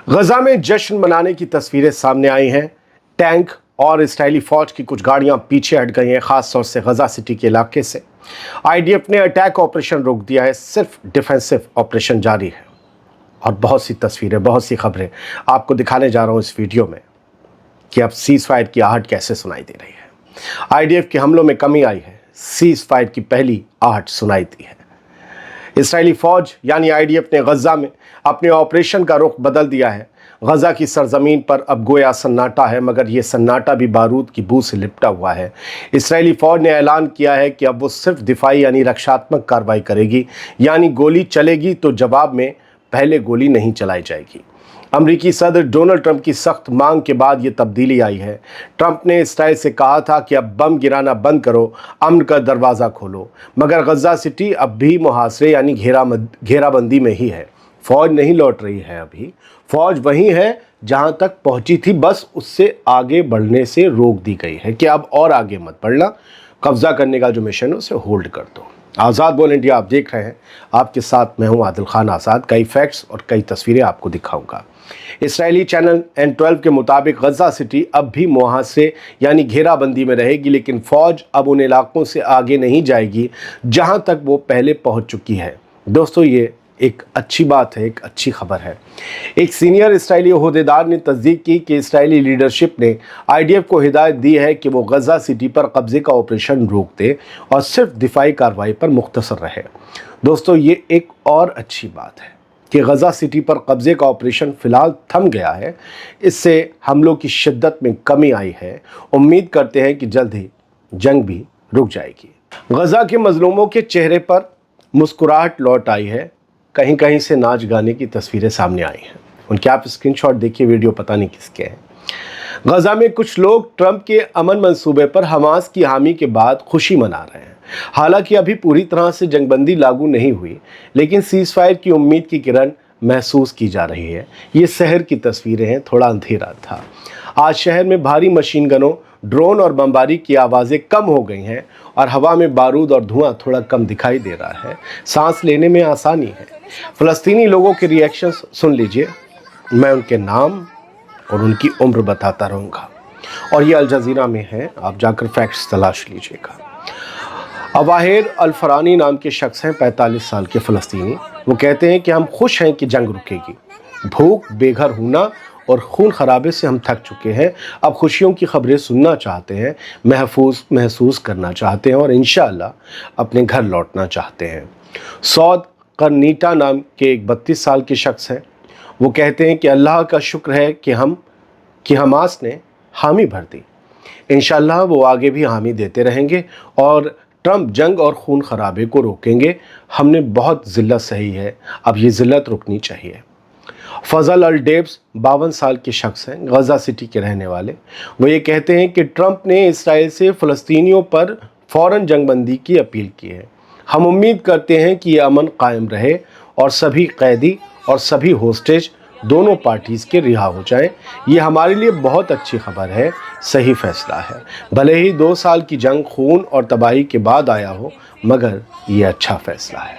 गजा में जश्न मनाने की तस्वीरें सामने आई हैं। टैंक और इसराइली फौज की कुछ गाड़ियां पीछे हट गई हैं, खास तौर से गजा सिटी के इलाके से। आईडीएफ ने अटैक ऑपरेशन रोक दिया है, सिर्फ डिफेंसिव ऑपरेशन जारी है। और बहुत सी तस्वीरें, बहुत सी खबरें आपको दिखाने जा रहा हूं इस वीडियो में कि अब सीज फायर की आहट कैसे सुनाई दे रही है। आईडीएफ के हमलों में कमी आई है, सीज फायर की पहली आहट सुनाई दी है। इसराइली फौज यानी आईडीएफ ने गजा में अपने ऑपरेशन का रुख बदल दिया है। गजा की सरजमीन पर अब गोया सन्नाटा है, मगर यह सन्नाटा भी बारूद की बू से लिपटा हुआ है। इसराइली फौज ने ऐलान किया है कि अब वो सिर्फ दिफाई यानी रक्षात्मक कार्रवाई करेगी, यानी गोली चलेगी तो जवाब में पहले गोली नहीं चलाई जाएगी। अमेरिकी सदर डोनाल्ड ट्रंप की सख्त मांग के बाद ये तब्दीली आई है। ट्रंप ने इसराइल से कहा था कि अब बम गिराना बंद करो, अमन का दरवाज़ा खोलो, मगर गजा सिटी अब भी मुहासरे यानी घेराबंदी में ही है। फौज नहीं लौट रही है, अभी फौज वहीं है जहां तक पहुंची थी, बस उससे आगे बढ़ने से रोक दी गई है कि अब और आगे मत बढ़ना, कब्जा करने का जो मिशन है उसे होल्ड कर दो। आज़ाद बोल इंडिया आप देख रहे हैं, आपके साथ मैं हूं आदिल खान आज़ाद। कई फैक्ट्स और कई तस्वीरें आपको दिखाऊंगा। इसराइली चैनल N12 के मुताबिक गजा सिटी अब भी मुहासरे यानी घेराबंदी में रहेगी, लेकिन फौज अब उन इलाकों से आगे नहीं जाएगी जहां तक वो पहले पहुंच चुकी है। दोस्तों, ये एक अच्छी बात है, एक अच्छी खबर है। एक सीनियर इसराइली ओहदेदार ने तस्दीक की कि इसराइली लीडरशिप ने आईडीएफ को हिदायत दी है कि वो गजा सिटी पर कब्जे का ऑपरेशन रोक दे और सिर्फ दिफाई कार्रवाई पर मुख्तसर रहे। दोस्तों, ये एक और अच्छी बात है कि गजा सिटी पर कब्जे का ऑपरेशन फ़िलहाल थम गया है। इससे हमलों की शिद्दत में कमी आई है। उम्मीद करते हैं कि जल्द ही जंग भी रुक जाएगी। गजा के मजलूमों के चेहरे पर मुस्कुराहट लौट आई है। कहीं कहीं से नाच गाने की तस्वीरें सामने आई हैं। उनके आप स्क्रीनशॉट देखिए, वीडियो पता नहीं किसके हैं। गजा में कुछ लोग ट्रंप के अमन मंसूबे पर हमास की हामी के बाद खुशी मना रहे हैं। हालांकि अभी पूरी तरह से जंगबंदी लागू नहीं हुई, लेकिन सीज फायर की उम्मीद की किरण महसूस की जा रही है। ये शहर की तस्वीरें हैं, थोड़ा अंधेरा था। आज शहर में भारी मशीन गनों, ड्रोन और बमबारी की आवाज़ें कम हो गई हैं और हवा में बारूद और धुआं थोड़ा कम दिखाई दे रहा है। सांस लेने में आसानी है। फ़लस्तीनी लोगों के रिएक्शंस सुन लीजिए। मैं उनके नाम और उनकी उम्र बताता रहूँगा, और ये अल जज़ीरा में है, आप जाकर फैक्ट्स तलाश लीजिएगा। अवाहिर अल-फरानी नाम के शख्स हैं, 45 साल के फ़लस्तीनी। वो कहते हैं कि हम खुश हैं कि जंग रुकेगी। भूख, बेघर होना और खून खराबे से हम थक चुके हैं। अब खुशियों की खबरें सुनना चाहते हैं, महसूस करना चाहते हैं और इंशाअल्लाह अपने घर लौटना चाहते हैं। सौद करनीटा नाम के एक 32 साल के शख्स हैं। वो कहते हैं कि अल्लाह का शुक्र है कि हमास ने हामी भर दी। इंशाअल्लाह वो आगे भी हामी देते रहेंगे और ट्रंप जंग और खून खराबे को रोकेंगे। हमने बहुत ज़िल्लत सही है, अब ये ज़िल्लत रुकनी चाहिए। फजल अल डेब्स 52 साल के शख्स हैं, गजा सिटी के रहने वाले। वो ये कहते हैं कि ट्रंप ने इसराइल से फ़लस्तीनियों पर फ़ौरन जंगबंदी की अपील की है। हम उम्मीद करते हैं कि ये अमन कायम रहे और सभी कैदी और सभी होस्टेज दोनों पार्टीज़ के रिहा हो जाएं। ये हमारे लिए बहुत अच्छी खबर है, सही फ़ैसला है। भले ही 2 साल की जंग, खून और तबाही के बाद आया हो, मगर ये अच्छा फ़ैसला है।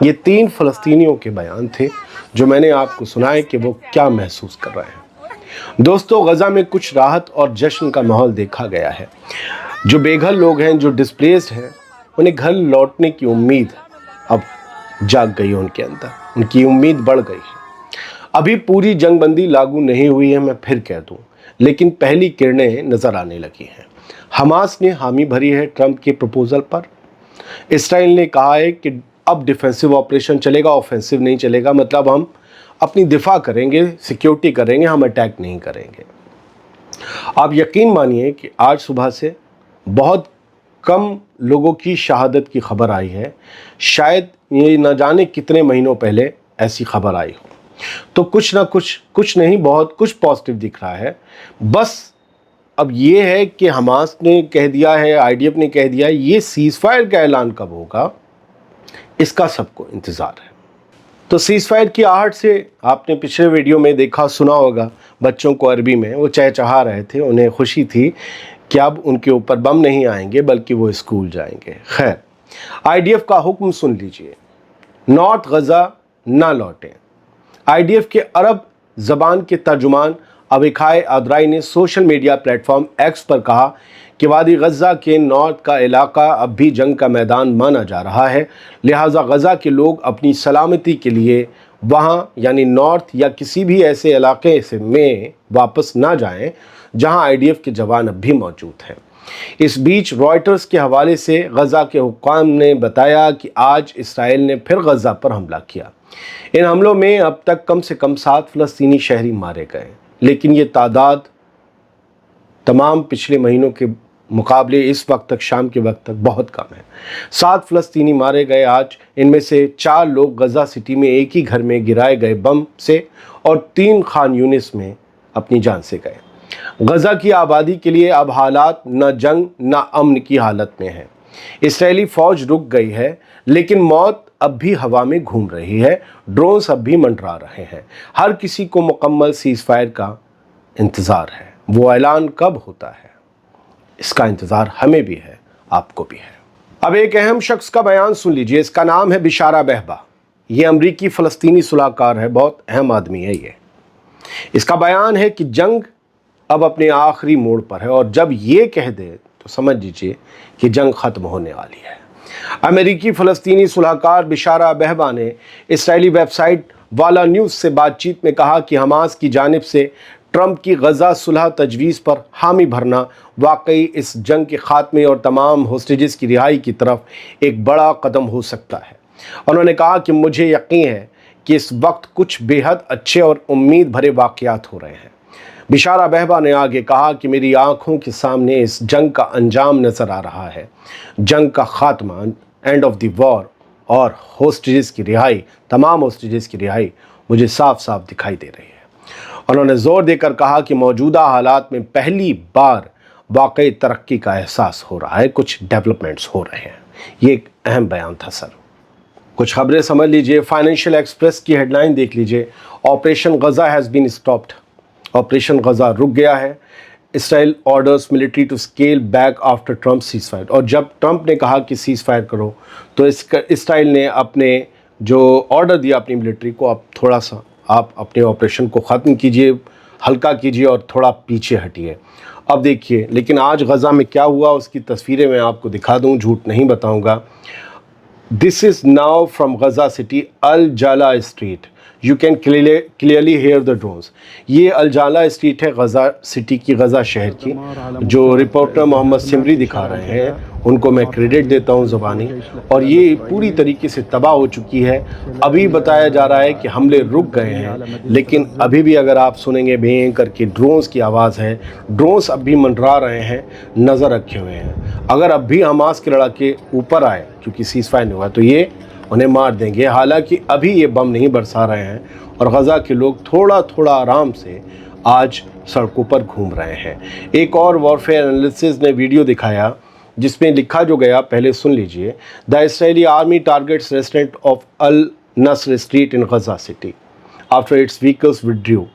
ये 3 फ़लस्तीनियों के बयान थे जो मैंने आपको सुनाए कि वो क्या महसूस कर रहे हैं। दोस्तों, गजा में कुछ राहत और जश्न का माहौल देखा गया है। जो बेघर लोग हैं, जो डिस्प्लेस्ड हैं, उन्हें घर लौटने की उम्मीद अब जाग गई है उनके अंदर, उनकी उम्मीद बढ़ गई है। अभी पूरी जंगबंदी लागू नहीं हुई है, मैं फिर कह दूं, लेकिन पहली किरणें नज़र आने लगी हैं। हमास ने हामी भरी है ट्रंप के प्रपोज़ल पर। इसराइल ने कहा है कि अब डिफेंसिव ऑपरेशन चलेगा, ऑफेंसिव नहीं चलेगा। मतलब हम अपनी दिफा करेंगे, सिक्योरिटी करेंगे, हम अटैक नहीं करेंगे। आप यकीन मानिए कि आज सुबह से बहुत कम लोगों की शहादत की खबर आई है। शायद ये न जाने कितने महीनों पहले ऐसी खबर आई हो। तो कुछ नहीं, बहुत कुछ पॉजिटिव दिख रहा है। बस अब ये है कि हमास ने कह दिया है, आईडीएफ ने कह दिया है, ये सीज़ फायर का ऐलान कब होगा, इसका सबको इंतज़ार है। तो सीज़ फायर की आहट से आपने पिछले वीडियो में देखा सुना होगा, बच्चों को अरबी में वो चहचहा रहे थे। उन्हें खुशी थी कि अब उनके ऊपर बम नहीं आएंगे, बल्कि वो स्कूल जाएंगे। खैर, आईडीएफ का हुक्म सुन लीजिए, नॉर्थ गजा ना लौटें। आईडीएफ के अरब ज़बान के तर्जुमान अविखाय अदराई ने सोशल मीडिया प्लेटफॉर्म एक्स पर कहा कि वादी गज़ा के नॉर्थ का इलाका अब भी जंग का मैदान माना जा रहा है, लिहाजा गज़ा के लोग अपनी सलामती के लिए वहाँ यानी नॉर्थ या किसी भी ऐसे इलाके से में वापस ना जाएं जहां आईडीएफ के जवान अब भी मौजूद हैं। इस बीच रॉयटर्स के हवाले से गज़ा के हुक्काम ने बताया कि आज इसराइल ने फिर गज़ा पर हमला किया। इन हमलों में अब तक कम से कम 7 फ़लस्तीनी शहरी मारे गए, लेकिन ये तादाद तमाम पिछले महीनों के मुकाबले इस वक्त तक, शाम के वक्त तक बहुत कम है। 7 फ़लस्तीनी मारे गए आज, इनमें से 4 लोग गज़ा सिटी में एक ही घर में गिराए गए बम से और 3 खान यूनिस में अपनी जान से गए। गज़ा की आबादी के लिए अब हालात न जंग न अमन की हालत में है। इसराइली फ़ौज रुक गई है, लेकिन मौत अब भी हवा में घूम रही है, ड्रोन्स अब भी मंडरा रहे हैं। हर किसी को मुकम्मल सीज़ फायर का इंतज़ार है। वो ऐलान कब होता है, इसका इंतज़ार हमें भी है, आपको भी है। अब एक अहम शख्स का बयान सुन लीजिए। इसका नाम है बिशारा बहबा। ये अमरीकी फ़लस्तीनी सुलहकार है, बहुत अहम आदमी है ये। इसका बयान है कि जंग अब अपने आखिरी मोड़ पर है और जब ये कह दे तो समझ लीजिए कि जंग ख़त्म होने वाली है। अमेरिकी फ़लस्तीनी सुलहकार बिशारा बहबा ने इसराइली वेबसाइट वाला न्यूज़ से बातचीत में कहा कि हमास की जानिब से ट्रंप की गज़ा सुलह तजवीज़ पर हामी भरना वाकई इस जंग के ख़ात्मे और तमाम होस्टेजेस की रिहाई की तरफ एक बड़ा कदम हो सकता है। उन्होंने कहा कि मुझे यकीन है कि इस वक्त कुछ बेहद अच्छे और उम्मीद भरे वाक़यात हो रहे हैं। बिशारा बहबा ने आगे कहा कि मेरी आंखों के सामने इस जंग का अंजाम नज़र आ रहा है। जंग का ख़ात्मा, एंड ऑफ द वॉर और होस्टेजेस की रिहाई, तमाम होस्टेजेस की रिहाई मुझे साफ साफ दिखाई दे रही है। उन्होंने ज़ोर देकर कहा कि मौजूदा हालात में पहली बार वाकई तरक्की का एहसास हो रहा है, कुछ डेवलपमेंट्स हो रहे हैं। ये एक अहम बयान था सर। कुछ खबरें समझ लीजिए। फाइनेंशियल एक्सप्रेस की हेडलाइन देख लीजिए, operation Gaza has been stopped. Operation Gaza रुक गया है। Israel orders military to scale back after Trump ceasefire. और जब ट्रंप ने कहा कि सीज़ फायर करो तो इसराइल ने अपने जो ऑर्डर दिया अपनी मिलिट्री को, अब थोड़ा सा आप अपने ऑपरेशन को ख़त्म कीजिए, हल्का कीजिए और थोड़ा पीछे हटिए। अब देखिए, लेकिन आज गज़ा में क्या हुआ उसकी तस्वीरें मैं आपको दिखा दूँ, झूठ नहीं बताऊँगा। This is now from Gaza city Al Jala street. You can clearly hear the drones. ये अल जाला स्ट्रीट है गज़ा सिटी की, गज़ा शहर की। जो रिपोर्टर मोहम्मद सिमरी दिखा रहे हैं उनको मैं क्रेडिट देता हूं ज़बानी। और ये पूरी तरीके से तबाह हो चुकी है। अभी बताया जा रहा है कि हमले रुक गए हैं, लेकिन अभी भी अगर आप सुनेंगे बें करके ड्रोन्स की आवाज़ है, ड्रोन्स अब भी मंडरा रहे हैं, नज़र रखे हुए हैं। अगर अब भी हमास के लड़ाके ऊपर आए, क्योंकि सीज़ फायर नहीं हुआ, तो ये उन्हें मार देंगे। हालांकि अभी ये बम नहीं बरसा रहे हैं और गज़ा के लोग थोड़ा थोड़ा आराम से आज सड़कों पर घूम रहे हैं। एक और वॉरफेयर एनालिसिस ने वीडियो दिखाया जिसमें लिखा जो गया, पहले सुन लीजिए। The Israeli army targets restaurant of Al Nasr street in Gaza city after its vehicles withdrew.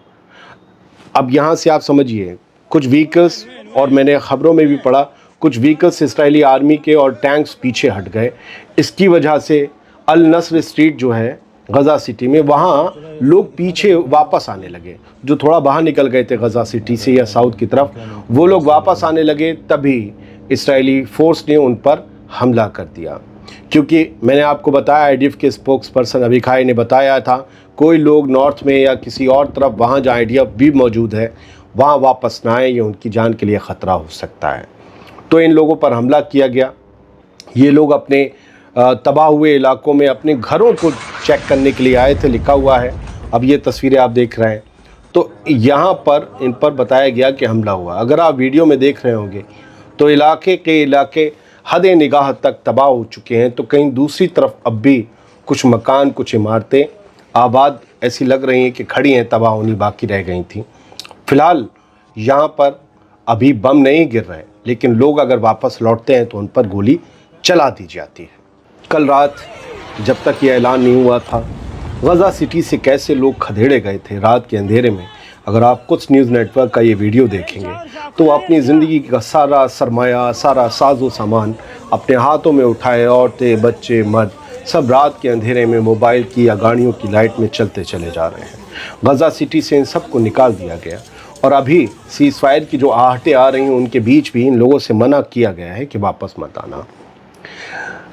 अब यहाँ से आप समझिए, कुछ व्हीकल्स, और मैंने ख़बरों में भी पढ़ा, कुछ व्हीकल्स इसराइली आर्मी के और टैंक्स पीछे हट गए। इसकी वजह से अल नस्र स्ट्रीट जो है गज़ा सिटी में, वहाँ लोग पीछे वापस आने लगे। जो थोड़ा बाहर निकल गए थे गज़ा सिटी से या साउथ की तरफ, वो लोग वापस आने लगे। तभी इसराइली फ़ोर्स ने उन पर हमला कर दिया। क्योंकि मैंने आपको बताया, आईडीएफ के स्पोक्स पर्सन अविखाय ने बताया था, कोई लोग नॉर्थ में या किसी और तरफ, वहाँ जहाँ आईडीएफ भी मौजूद है, वहाँ वापस ना आए, ये उनकी जान के लिए ख़तरा हो सकता है। तो इन लोगों पर हमला किया गया। ये लोग अपने तबाह हुए इलाकों में अपने घरों को चेक करने के लिए आए थे, लिखा हुआ है। अब ये तस्वीरें आप देख रहे हैं, तो यहाँ पर इन पर बताया गया कि हमला हुआ। अगर आप वीडियो में देख रहे होंगे तो इलाके हद निगाह तक तबाह हो चुके हैं। तो कहीं दूसरी तरफ अब भी कुछ मकान, कुछ इमारतें आबाद ऐसी लग रही हैं कि खड़ी हैं, तबाह होनी बाकी रह गई थी। फ़िलहाल यहाँ पर अभी बम नहीं गिर रहे, लेकिन लोग अगर वापस लौटते हैं तो उन पर गोली चला दी जाती है। कल रात जब तक ये ऐलान नहीं हुआ था, गज़ा सिटी से कैसे लोग खदेड़े गए थे रात के अंधेरे में। अगर आप कुछ न्यूज़ नेटवर्क का ये वीडियो देखेंगे तो अपनी ज़िंदगी का सारा सरमाया, सारा साजो सामान अपने हाथों में उठाए, औरतें, बच्चे, मर्द, सब रात के अंधेरे में मोबाइल की या गाड़ियों की लाइट में चलते चले जा रहे हैं। गज़ा सिटी से इन सबको निकाल दिया गया और अभी सीज़ फायर की जो आहटें आ रही हैं उनके बीच भी इन लोगों से मना किया गया है कि वापस मत आना।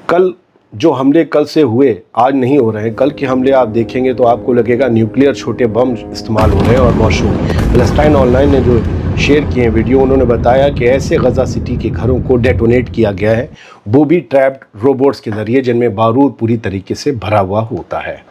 कल जो हमले कल से हुए आज नहीं हो रहे हैं, कल के हमले आप देखेंगे तो आपको लगेगा न्यूक्लियर छोटे बम इस्तेमाल हो रहे हैं। और मौसूम पैलेस्टाइन ऑनलाइन ने जो शेयर किए हैं वीडियो, उन्होंने बताया कि ऐसे गज़ा सिटी के घरों को डेटोनेट किया गया है बूबी ट्रैप्ड रोबोट्स के ज़रिए, जिनमें बारूद पूरी तरीके से भरा हुआ होता है।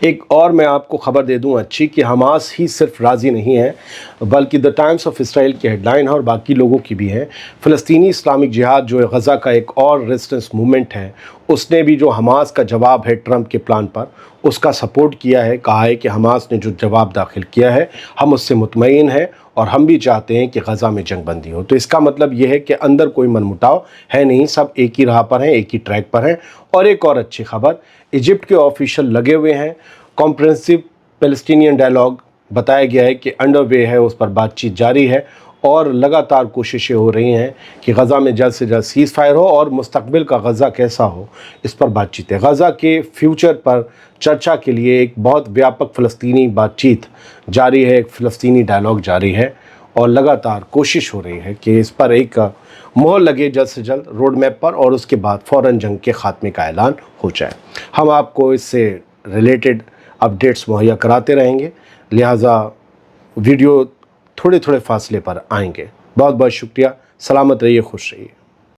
एक और मैं आपको खबर दे दूं अच्छी कि हमास ही सिर्फ राज़ी नहीं है बल्कि द टाइम्स ऑफ इसराइल की हेडलाइन है और बाकी लोगों की भी है। फ़लस्तीनी इस्लामिक जिहाद जो गज़ा का एक और रेजिस्टेंस मूवमेंट है, उसने भी जो हमास का जवाब है ट्रंप के प्लान पर, उसका सपोर्ट किया है। कहा है कि हमास ने जो जवाब दाखिल किया है हम उससे मुतमईन हैं और हम भी चाहते हैं कि गज़ा में जंग बंदी हो। तो इसका मतलब ये है कि अंदर कोई मनमुटाव है नहीं, सब एक ही राह पर हैं, एक ही ट्रैक पर हैं। और एक और अच्छी खबर, इजिप्ट के ऑफिशियल लगे हुए हैं, कॉम्प्रिहेंसिव पैलेस्टीनियन डायलॉग बताया गया है कि अंडरवे है, उस पर बातचीत जारी है और लगातार कोशिशें हो रही हैं कि गज़ा में जल्द से जल्द सीज़ फायर हो और मुस्तकबिल का गज़ा कैसा हो, इस पर बातचीत है। गज़ा के फ्यूचर पर चर्चा के लिए एक बहुत व्यापक फ़लस्तीनी बातचीत जारी है, एक फ़लस्तीनी डायलॉग जारी है और लगातार कोशिश हो रही है कि इस पर एक मोहर लगे जल्द से जल्द रोड मैप पर और उसके बाद फ़ौरन जंग के ख़ात्मे का ऐलान हो जाए। हम आपको इससे रिलेटेड अपडेट्स मुहैया कराते रहेंगे, लिहाजा वीडियो थोड़े थोड़े फासले पर आएंगे। बहुत बहुत शुक्रिया। सलामत रहिए, खुश रहिए।